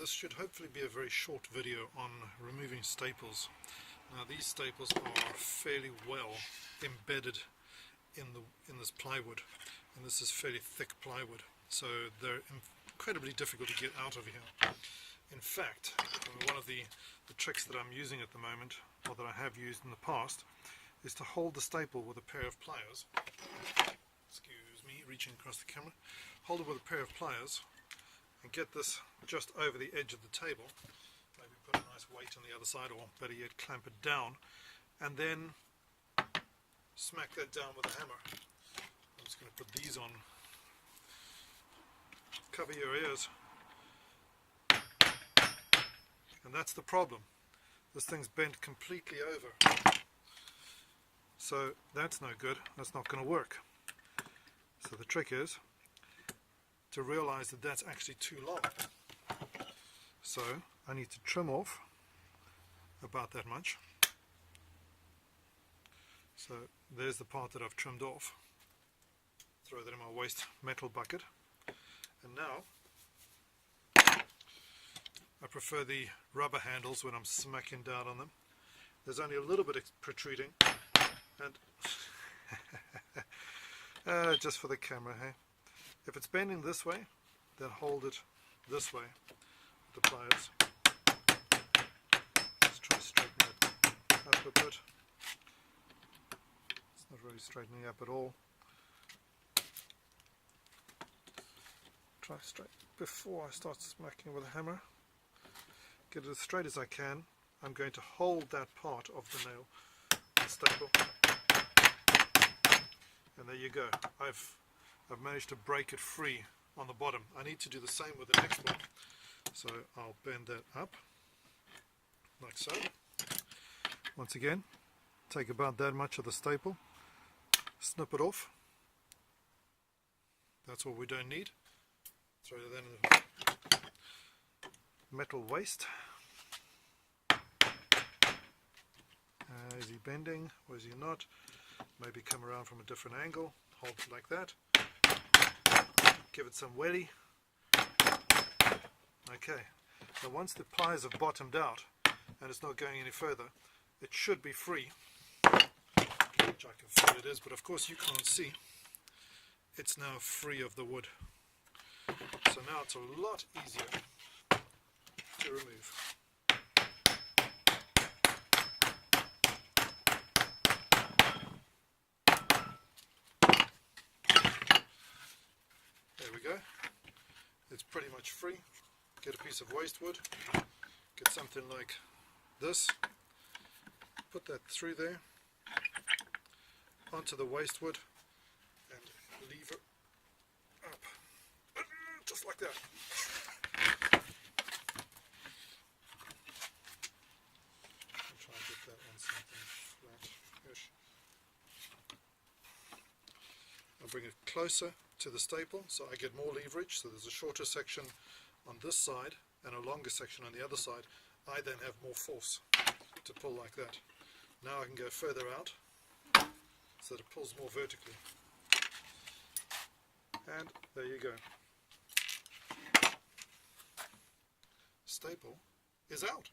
this should hopefully be a very short video on removing staples. Now these staples are fairly well embedded in this plywood, and this is fairly thick plywood, so they're incredibly difficult to get out of here. In fact, one of the tricks that I'm using at the moment, or that I have used in the past, is to hold the staple with a pair of pliers. Excuse me, reaching across the camera. Hold it with a pair of pliers and get this just over the edge of the table. Maybe put a nice weight on the other side, or better yet clamp it down, and then smack that down with a hammer. I'm just going to put these on. Cover your ears. And that's the problem. This thing's bent completely over. So that's no good. That's not going to work. So the trick is to realize that that's actually too long. So I need to trim off about that much. So there's the part that I've trimmed off. Throw that in my waste metal bucket. And now I prefer the rubber handles when I'm smacking down on them. There's only a little bit protruding, and just for the camera, hey? If it's bending this way, then hold it this way with the pliers. Let's try to straighten it up a bit. It's not really straightening up at all. Try straight before I start smacking with a hammer. Get it as straight as I can. I'm going to hold that part of the nail, the staple, and there you go. I've managed to break it free on the bottom. I need to do the same with the next one, so I'll bend that up like so. Once again, take about that much of the staple, snip it off. That's what we don't need. Throw that in the metal waste. Is he bending or is he not? Maybe come around from a different angle. Hold it like that. Give it some weddy. Okay. So once the pliers have bottomed out and it's not going any further, it should be free. Which I can feel it is, but of course you can't see. It's now free of the wood. So now it's a lot easier to remove. There we go. It's pretty much free. Get a piece of waste wood. Get something like this. Put that through there. Onto the waste wood. And lever up. Just like that. I'll try and get that on something flat-ish. I'll bring it closer to the staple so I get more leverage. So there's a shorter section on this side and a longer section on the other side. I then have more force to pull like that. Now I can go further out so that it pulls more vertically. And there you go. Staple is out.